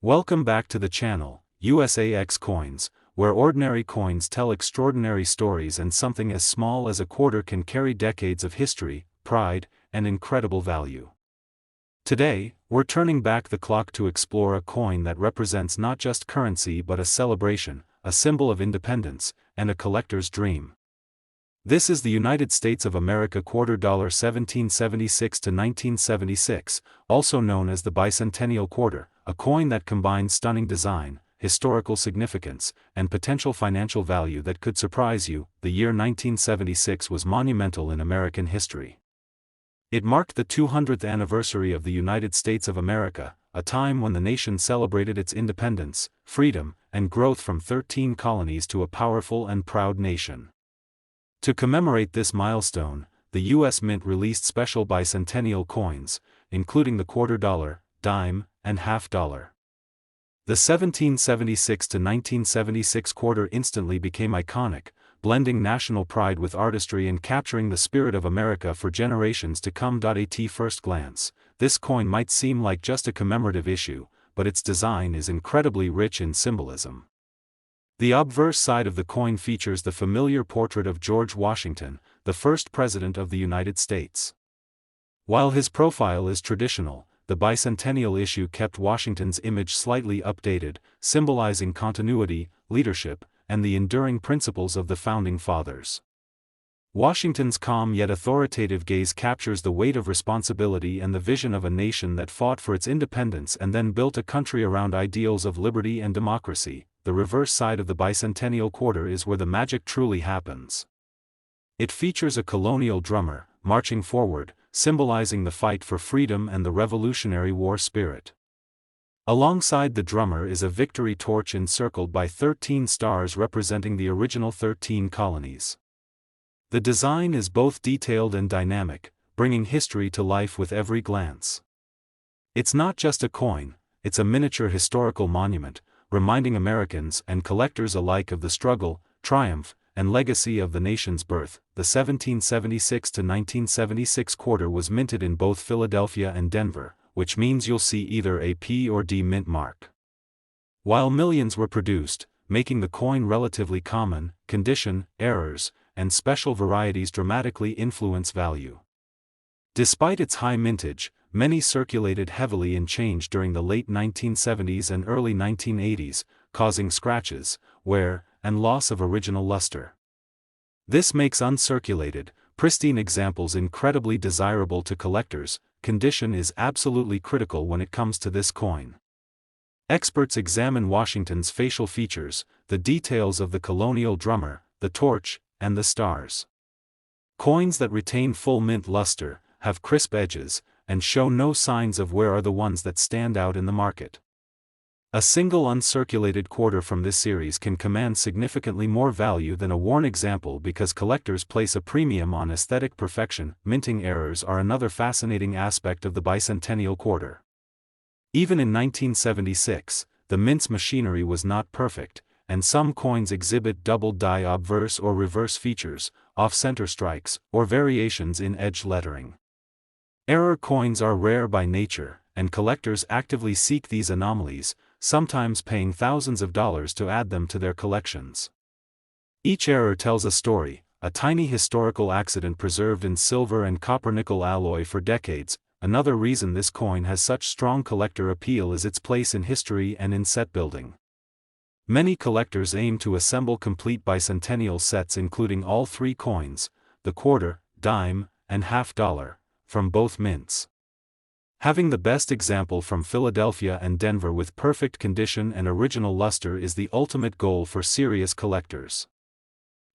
Welcome back to the channel, USAX Coins, where ordinary coins tell extraordinary stories and something as small as a quarter can carry decades of history, pride, and incredible value. Today, we're turning back the clock to explore a coin that represents not just currency but a celebration, a symbol of independence, and a collector's dream. This is the United States of America $quarter 1776 to 1976, also known as the bicentennial quarter, a coin that combines stunning design, historical significance, and potential financial value that could surprise you. The year 1976 was monumental in American history. It marked the 200th anniversary of the United States of America, a time when the nation celebrated its independence, freedom, and growth from 13 colonies to a powerful and proud nation. To commemorate this milestone, the U.S. Mint released special bicentennial coins, including the quarter dollar, dime, and half dollar. The 1776 to 1976 quarter instantly became iconic, blending national pride with artistry and capturing the spirit of America for generations to come. At first glance, this coin might seem like just a commemorative issue, but its design is incredibly rich in symbolism. The obverse side of the coin features the familiar portrait of George Washington, the first President of the United States. While his profile is traditional, the bicentennial issue kept Washington's image slightly updated, symbolizing continuity, leadership, and the enduring principles of the Founding Fathers. Washington's calm yet authoritative gaze captures the weight of responsibility and the vision of a nation that fought for its independence and then built a country around ideals of liberty and democracy. The reverse side of the bicentennial quarter is where the magic truly happens. It features a colonial drummer, marching forward, symbolizing the fight for freedom and the Revolutionary War spirit. Alongside the drummer is a victory torch encircled by 13 stars representing the original 13 colonies. The design is both detailed and dynamic, bringing history to life with every glance. It's not just a coin, it's a miniature historical monument, reminding Americans and collectors alike of the struggle, triumph, and legacy of the nation's birth. The 1776 to 1976 quarter was minted in both Philadelphia and Denver, which means you'll see either a P or D mint mark. While millions were produced, making the coin relatively common, condition, errors, and special varieties dramatically influence value. Despite its high mintage, many circulated heavily in change during the late 1970s and early 1980s, causing scratches, wear, and loss of original luster. This makes uncirculated, pristine examples incredibly desirable to collectors. Condition is absolutely critical when it comes to this coin. Experts examine Washington's facial features, the details of the colonial drummer, the torch, and the stars. Coins that retain full mint luster, have crisp edges, and show no signs of wear are the ones that stand out in the market. A single uncirculated quarter from this series can command significantly more value than a worn example because collectors place a premium on aesthetic perfection. Minting errors are another fascinating aspect of the bicentennial quarter. Even in 1976, the mint's machinery was not perfect, and some coins exhibit double die obverse or reverse features, off-center strikes, or variations in edge lettering. Error coins are rare by nature, and collectors actively seek these anomalies, sometimes paying thousands of dollars to add them to their collections. Each error tells a story, a tiny historical accident preserved in silver and copper-nickel alloy for decades. Another reason this coin has such strong collector appeal is its place in history and in set building. Many collectors aim to assemble complete bicentennial sets including all three coins, the quarter, dime, and half dollar, from both mints. Having the best example from Philadelphia and Denver with perfect condition and original luster is the ultimate goal for serious collectors.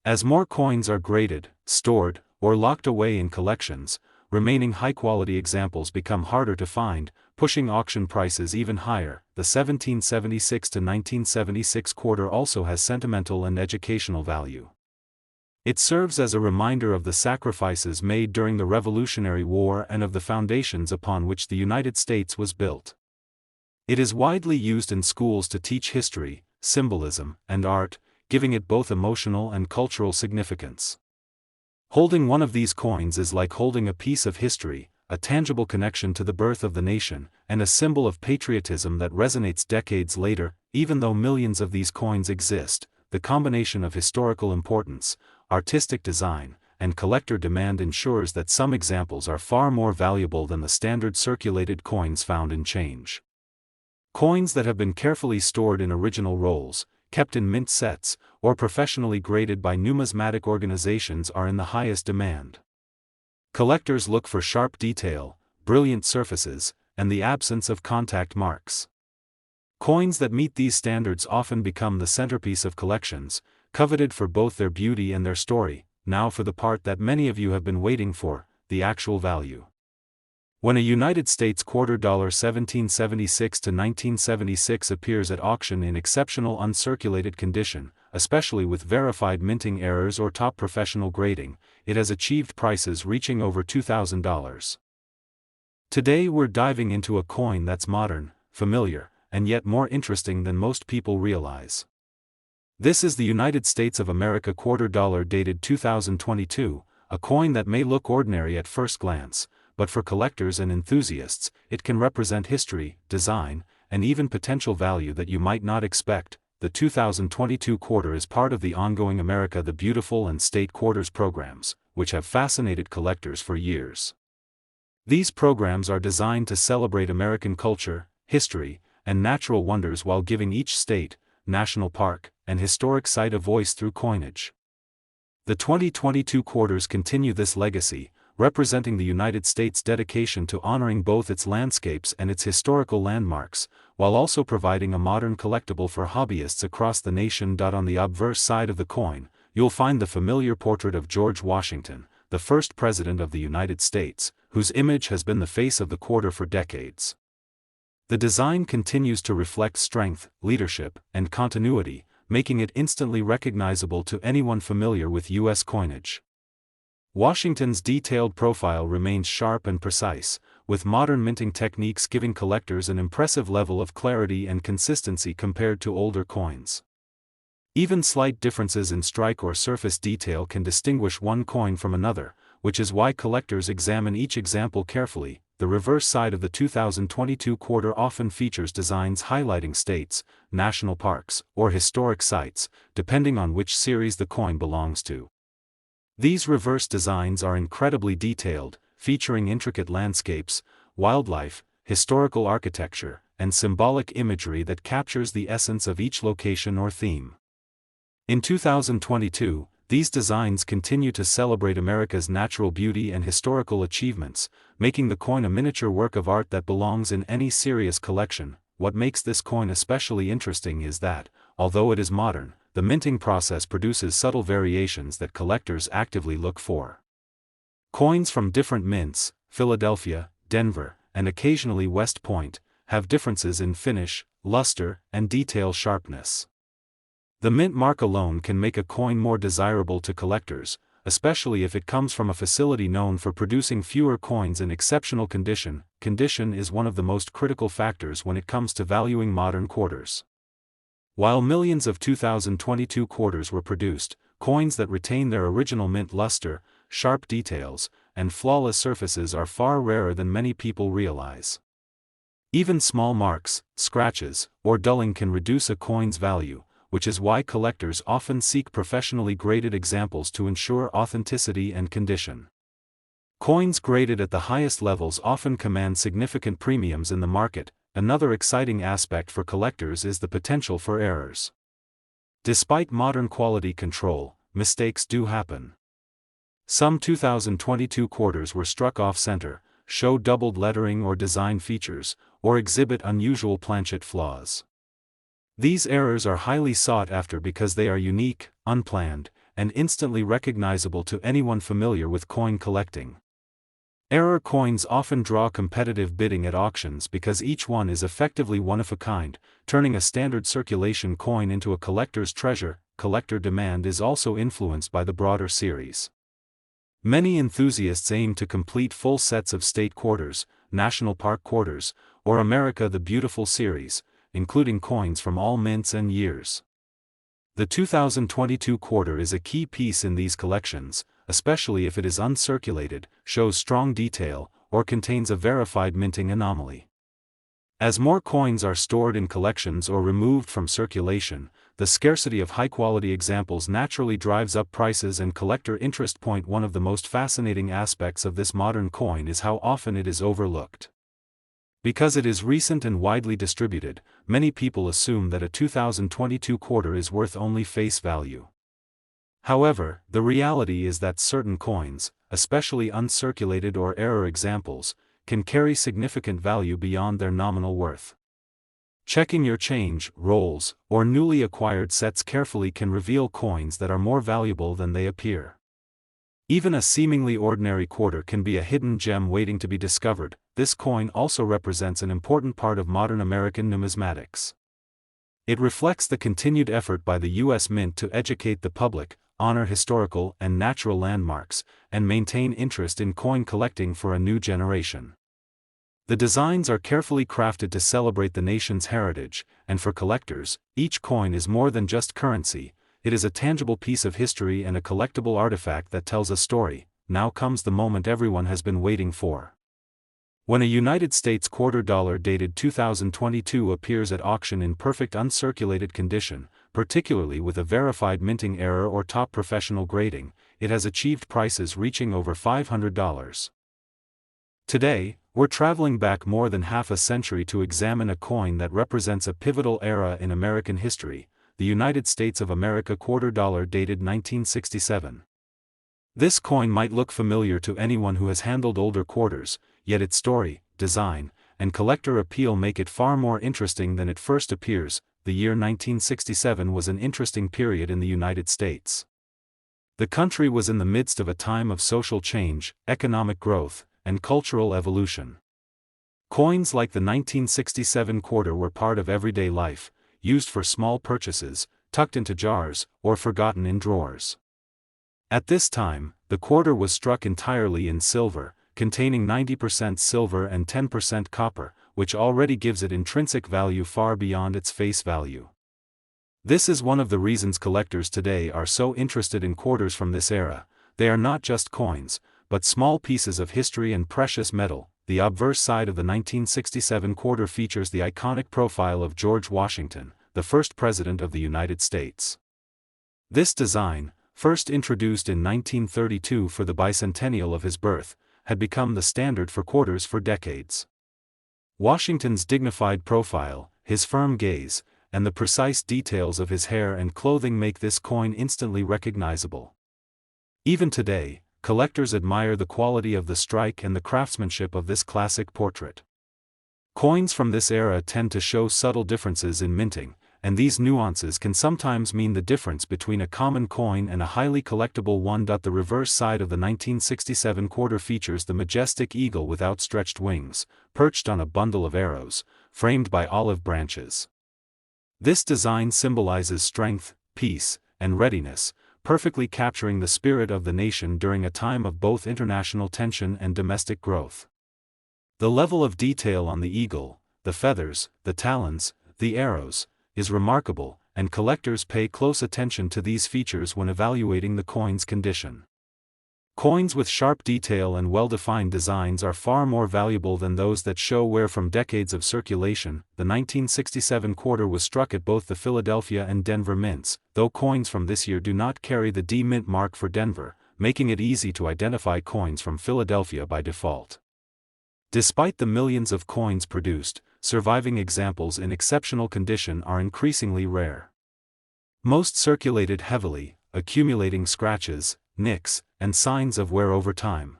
As more coins are graded, stored, or locked away in collections, remaining high-quality examples become harder to find, pushing auction prices even higher. The 1776 to 1976 quarter also has sentimental and educational value. It serves as a reminder of the sacrifices made during the Revolutionary War and of the foundations upon which the United States was built. It is widely used in schools to teach history, symbolism, and art, giving it both emotional and cultural significance. Holding one of these coins is like holding a piece of history, a tangible connection to the birth of the nation, and a symbol of patriotism that resonates decades later. Even though millions of these coins exist, the combination of historical importance, artistic design, and collector demand ensures that some examples are far more valuable than the standard circulated coins found in change. Coins that have been carefully stored in original rolls, kept in mint sets, or professionally graded by numismatic organizations are in the highest demand. Collectors look for sharp detail, brilliant surfaces, and the absence of contact marks. Coins that meet these standards often become the centerpiece of collections, coveted for both their beauty and their story. Now for the part that many of you have been waiting for, the actual value. When a United States quarter $1776 to 1976 appears at auction in exceptional uncirculated condition, especially with verified minting errors or top professional grading, it has achieved prices reaching over $2,000. Today we're diving into a coin that's modern, familiar, and yet more interesting than most people realize. This is the United States of America quarter dollar dated 2022, a coin that may look ordinary at first glance, but for collectors and enthusiasts, it can represent history, design, and even potential value that you might not expect. The 2022 quarter is part of the ongoing America the Beautiful and State Quarters programs, which have fascinated collectors for years. These programs are designed to celebrate American culture, history, and natural wonders while giving each state, national park, and historic site a voice through coinage. The 2022 quarters continue this legacy, representing the United States' dedication to honoring both its landscapes and its historical landmarks, while also providing a modern collectible for hobbyists across the nation. On the obverse side of the coin, you'll find the familiar portrait of George Washington, the first President of the United States, whose image has been the face of the quarter for decades. The design continues to reflect strength, leadership, and continuity, making it instantly recognizable to anyone familiar with U.S. coinage. Washington's detailed profile remains sharp and precise, with modern minting techniques giving collectors an impressive level of clarity and consistency compared to older coins. Even slight differences in strike or surface detail can distinguish one coin from another, which is why collectors examine each example carefully. The reverse side of the 2022 quarter often features designs highlighting states, national parks, or historic sites, depending on which series the coin belongs to. These reverse designs are incredibly detailed, featuring intricate landscapes, wildlife, historical architecture, and symbolic imagery that captures the essence of each location or theme. In 2022, these designs continue to celebrate America's natural beauty and historical achievements, making the coin a miniature work of art that belongs in any serious collection. What makes this coin especially interesting is that, although it is modern, the minting process produces subtle variations that collectors actively look for. Coins from different mints, Philadelphia, Denver, and occasionally West Point, have differences in finish, luster, and detail sharpness. The mint mark alone can make a coin more desirable to collectors, especially if it comes from a facility known for producing fewer coins in exceptional condition. Condition is one of the most critical factors when it comes to valuing modern quarters. While millions of 2022 quarters were produced, coins that retain their original mint luster, sharp details, and flawless surfaces are far rarer than many people realize. Even small marks, scratches, or dulling can reduce a coin's value, which is why collectors often seek professionally graded examples to ensure authenticity and condition. Coins graded at the highest levels often command significant premiums in the market. Another exciting aspect for collectors is the potential for errors. Despite modern quality control, mistakes do happen. Some 2022 quarters were struck off-center, show doubled lettering or design features, or exhibit unusual planchet flaws. These errors are highly sought after because they are unique, unplanned, and instantly recognizable to anyone familiar with coin collecting. Error coins often draw competitive bidding at auctions because each one is effectively one of a kind, turning a standard circulation coin into a collector's treasure. Collector demand is also influenced by the broader series. Many enthusiasts aim to complete full sets of state quarters, national park quarters, or America the Beautiful series, including coins from all mints and years. The 2022 quarter is a key piece in these collections, especially if it is uncirculated, shows strong detail, or contains a verified minting anomaly. As more coins are stored in collections or removed from circulation, the scarcity of high-quality examples naturally drives up prices and collector interest. One of the most fascinating aspects of this modern coin is how often it is overlooked. Because it is recent and widely distributed, many people assume that a 2022 quarter is worth only face value. However, the reality is that certain coins, especially uncirculated or error examples, can carry significant value beyond their nominal worth. Checking your change, rolls, or newly acquired sets carefully can reveal coins that are more valuable than they appear. Even a seemingly ordinary quarter can be a hidden gem waiting to be discovered. This coin also represents an important part of modern American numismatics. It reflects the continued effort by the U.S. Mint to educate the public, honor historical and natural landmarks, and maintain interest in coin collecting for a new generation. The designs are carefully crafted to celebrate the nation's heritage, and for collectors, each coin is more than just currency. It is a tangible piece of history and a collectible artifact that tells a story. Now comes the moment everyone has been waiting for. When a United States quarter dollar dated 2022 appears at auction in perfect uncirculated condition, particularly with a verified minting error or top professional grading, it has achieved prices reaching over $500. Today, we're traveling back more than half a century to examine a coin that represents a pivotal era in American history, the United States of America quarter dollar dated 1967. This coin might look familiar to anyone who has handled older quarters, yet its story, design, and collector appeal make it far more interesting than it first appears. The year 1967 was an interesting period in the United States. The country was in the midst of a time of social change, economic growth, and cultural evolution. Coins like the 1967 quarter were part of everyday life, used for small purchases, tucked into jars, or forgotten in drawers. At this time, the quarter was struck entirely in silver, containing 90% silver and 10% copper, which already gives it intrinsic value far beyond its face value. This is one of the reasons collectors today are so interested in quarters from this era. They are not just coins, but small pieces of history and precious metal. The obverse side of the 1967 quarter features the iconic profile of George Washington, the first President of the United States. This design, first introduced in 1932 for the bicentennial of his birth, had become the standard for quarters for decades. Washington's dignified profile, his firm gaze, and the precise details of his hair and clothing make this coin instantly recognizable. Even today, collectors admire the quality of the strike and the craftsmanship of this classic portrait. Coins from this era tend to show subtle differences in minting, and these nuances can sometimes mean the difference between a common coin and a highly collectible one. The reverse side of the 1967 quarter features the majestic eagle with outstretched wings, perched on a bundle of arrows, framed by olive branches. This design symbolizes strength, peace, and readiness, perfectly capturing the spirit of the nation during a time of both international tension and domestic growth. The level of detail on the eagle, the feathers, the talons, the arrows, is remarkable, and collectors pay close attention to these features when evaluating the coin's condition. Coins with sharp detail and well-defined designs are far more valuable than those that show wear from decades of circulation. The 1967 quarter was struck at both the Philadelphia and Denver mints, though coins from this year do not carry the D mint mark for Denver, making it easy to identify coins from Philadelphia by default. Despite the millions of coins produced, surviving examples in exceptional condition are increasingly rare. Most circulated heavily, accumulating scratches, nicks, and signs of wear over time.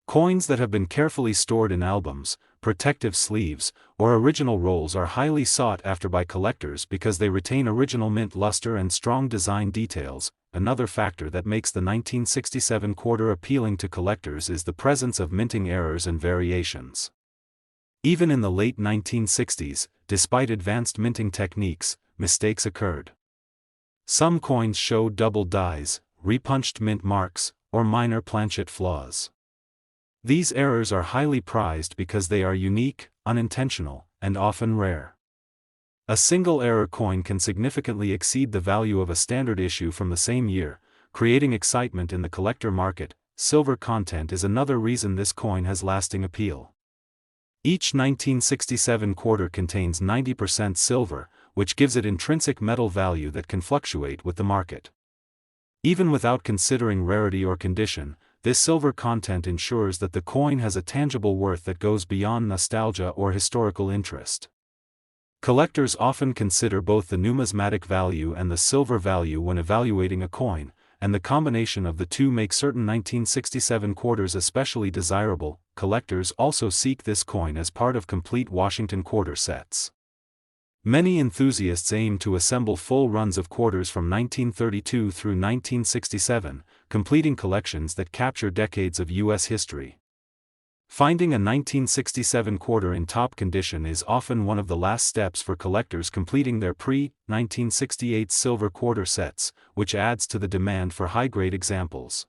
Coins that have been carefully stored in albums, protective sleeves, or original rolls are highly sought after by collectors because they retain original mint luster and strong design details. Another factor that makes the 1967 quarter appealing to collectors is the presence of minting errors and variations. Even in the late 1960s, despite advanced minting techniques, mistakes occurred. Some coins show double dies, repunched mint marks, or minor planchet flaws. These errors are highly prized because they are unique, unintentional, and often rare. A single error coin can significantly exceed the value of a standard issue from the same year, creating excitement in the collector market. silver content is another reason this coin has lasting appeal. Each 1967 quarter contains 90% silver, which gives it intrinsic metal value that can fluctuate with the market. Even without considering rarity or condition, this silver content ensures that the coin has a tangible worth that goes beyond nostalgia or historical interest. Collectors often consider both the numismatic value and the silver value when evaluating a coin, and the combination of the two makes certain 1967 quarters especially desirable. Collectors also seek this coin as part of complete Washington quarter sets. Many enthusiasts aim to assemble full runs of quarters from 1932 through 1967, completing collections that capture decades of U.S. history. Finding a 1967 quarter in top condition is often one of the last steps for collectors completing their pre-1968 silver quarter sets, which adds to the demand for high-grade examples.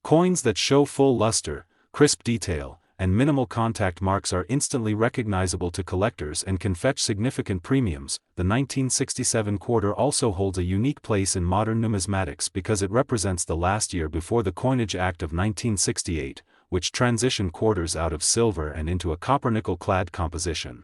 Coins that show full luster, crisp detail, and minimal contact marks are instantly recognizable to collectors and can fetch significant premiums. The 1967 quarter also holds a unique place in modern numismatics because it represents the last year before the Coinage Act of 1968, which transitioned quarters out of silver and into a copper-nickel-clad composition.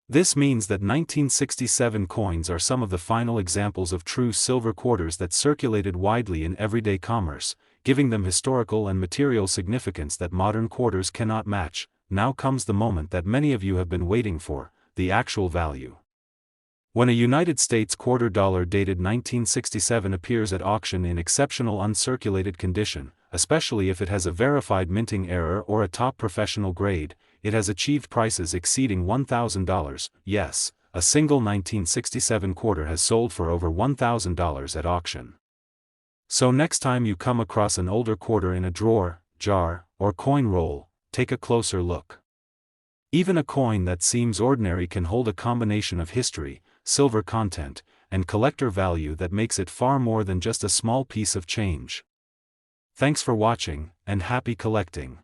This means that 1967 coins are some of the final examples of true silver quarters that circulated widely in everyday commerce, giving them historical and material significance that modern quarters cannot match. Now comes the moment that many of you have been waiting for, the actual value. When a United States quarter dollar dated 1967 appears at auction in exceptional uncirculated condition, especially if it has a verified minting error or a top professional grade, it has achieved prices exceeding $1,000. Yes, a single 1967 quarter has sold for over $1,000 at auction. So next time you come across an older quarter in a drawer, jar, or coin roll, take a closer look. Even a coin that seems ordinary can hold a combination of history, silver content, and collector value that makes it far more than just a small piece of change. Thanks for watching, and happy collecting.